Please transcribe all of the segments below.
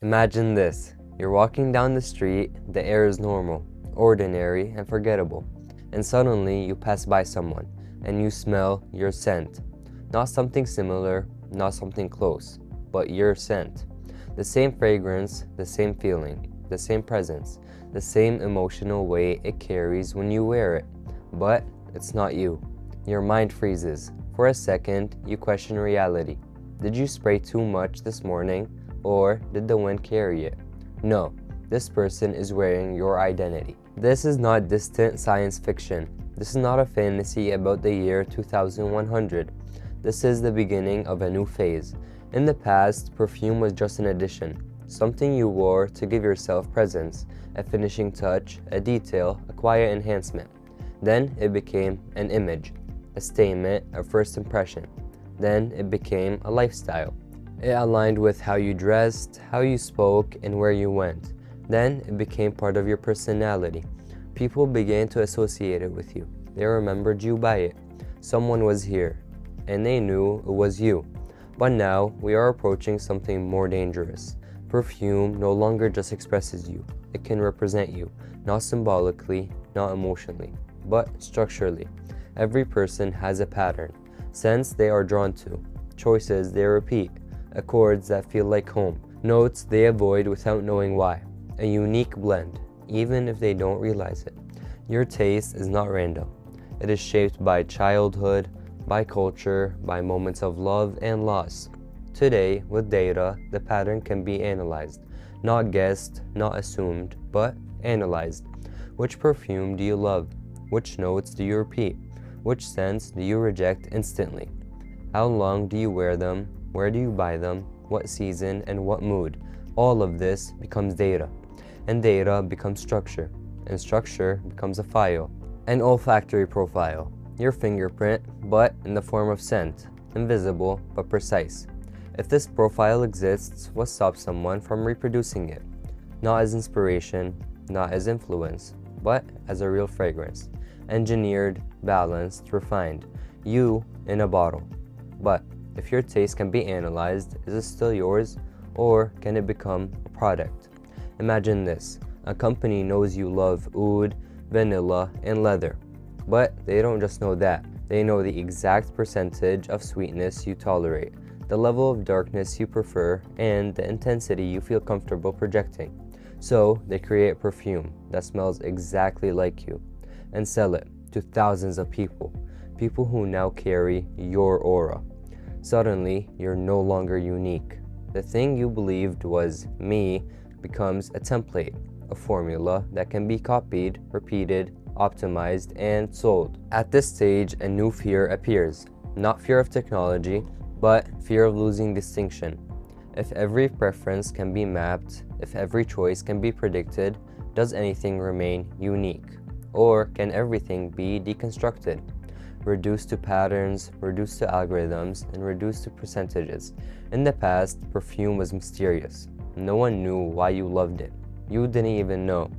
Imagine this. You're walking down the street, the air is normal, ordinary, and forgettable. And suddenly you pass by someone, and you smell your scent. Not something similar, not something close, but your scent. The same fragrance, the same feeling, the same presence, the same emotional weight it carries when you wear it. But it's not you. Your mind freezes. For a second, you question reality. Did you spray too much this morning, or did the wind carry it? No, this person is wearing your identity. This is not distant science fiction. This is not a fantasy about the year 2100. This is the beginning of a new phase. In the past, perfume was just an addition, something you wore to give yourself presence, a finishing touch, a detail, a quiet enhancement. Then it became an image, a statement, a first impression. Then it became a lifestyle. It aligned with how you dressed, how you spoke, and where you went. Then it became part of your personality. People began to associate it with you. They remembered you by it. Someone was here, and they knew it was you. But now we are approaching something more dangerous. Perfume no longer just expresses you. It can represent you, not symbolically, not emotionally, but structurally. Every person has a pattern, scents they are drawn to, choices they repeat, accords that feel like home, notes they avoid without knowing why. A unique blend, even if they don't realize it. Your taste is not random. It is shaped by childhood, by culture, by moments of love and loss. Today, with data, the pattern can be analyzed. Not guessed, not assumed, but analyzed. Which perfume do you love? Which notes do you repeat? Which scents do you reject instantly? How long do you wear them? Where do you buy them? What season and what mood? All of this becomes data. And data becomes structure. And structure becomes a file. An olfactory profile. Your fingerprint, but in the form of scent. Invisible, but precise. If this profile exists, what stops someone from reproducing it? Not as inspiration, not as influence, but as a real fragrance. Engineered, balanced, refined. You in a bottle. But if your taste can be analyzed, is it still yours, or can it become a product? Imagine this. A company knows you love oud, vanilla, and leather. But they don't just know that. They know the exact percentage of sweetness you tolerate, the level of darkness you prefer, and the intensity you feel comfortable projecting. So they create perfume that smells exactly like you and sell it to thousands of people who now carry your aura. Suddenly, you're no longer unique. The thing you believed was me becomes a template, a formula that can be copied, repeated, optimized, and sold. At this stage, a new fear appears. Not fear of technology, but fear of losing distinction. If every preference can be mapped, if every choice can be predicted, does anything remain unique? Or can everything be deconstructed? Reduced to patterns, reduced to algorithms, and reduced to percentages. In the past, perfume was mysterious. No one knew why you loved it. You didn't even know.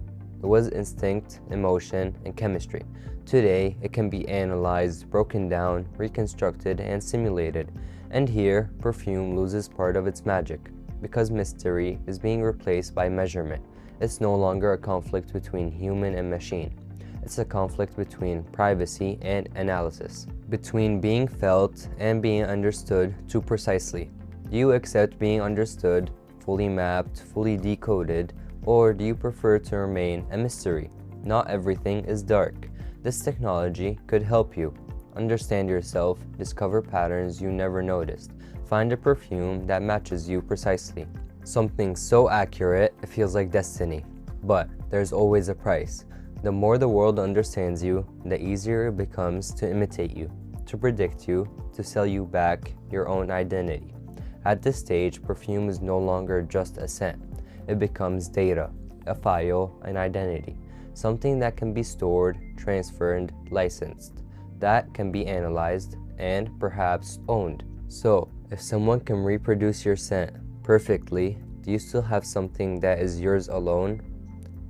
It was instinct, emotion, and chemistry. Today, it can be analyzed, broken down, reconstructed, and simulated. And here, perfume loses part of its magic, because mystery is being replaced by measurement. It's no longer a conflict between human and machine. It's a conflict between privacy and analysis, between being felt and being understood too precisely. Do you accept being understood, fully mapped, fully decoded, or do you prefer to remain a mystery? Not everything is dark. This technology could help you understand yourself, discover patterns you never noticed, find a perfume that matches you precisely. Something so accurate it feels like destiny. But there's always a price. The more the world understands you, the easier it becomes to imitate you, to predict you, to sell you back your own identity. At this stage, perfume is no longer just a scent. It becomes data, a file, an identity, something that can be stored, transferred, licensed, that can be analyzed, and perhaps owned. So, if someone can reproduce your scent perfectly, do you still have something that is yours alone?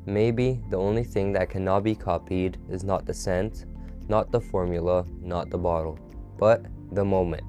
Maybe the only thing that cannot be copied is not the scent, not the formula, not the bottle, but the moment.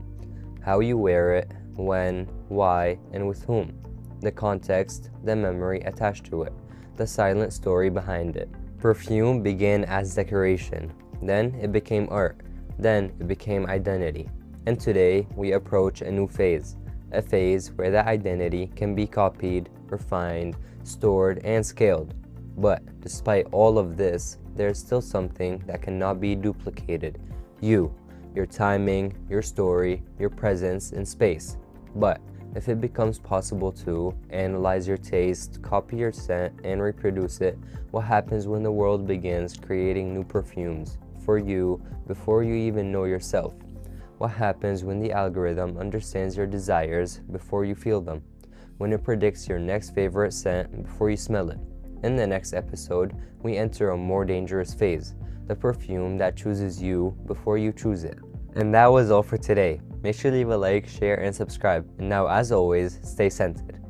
How you wear it, when, why, and with whom. the context, the memory attached to it, the silent story behind it. Perfume began as decoration, then it became art, then it became identity. And today we approach a new phase, a phase where that identity can be copied, refined, stored, and scaled. But despite all of this, there's still something that cannot be duplicated. You, your timing, your story, your presence in space. But if it becomes possible to analyze your taste, copy your scent, and reproduce it, what happens when the world begins creating new perfumes for you before you even know yourself? What happens when the algorithm understands your desires before you feel them? When it predicts your next favorite scent before you smell it? In the next episode, we enter a more dangerous phase, the perfume that chooses you before you choose it. And that was all for today. Make sure to leave a like, share, and subscribe. And now, as always, stay scented.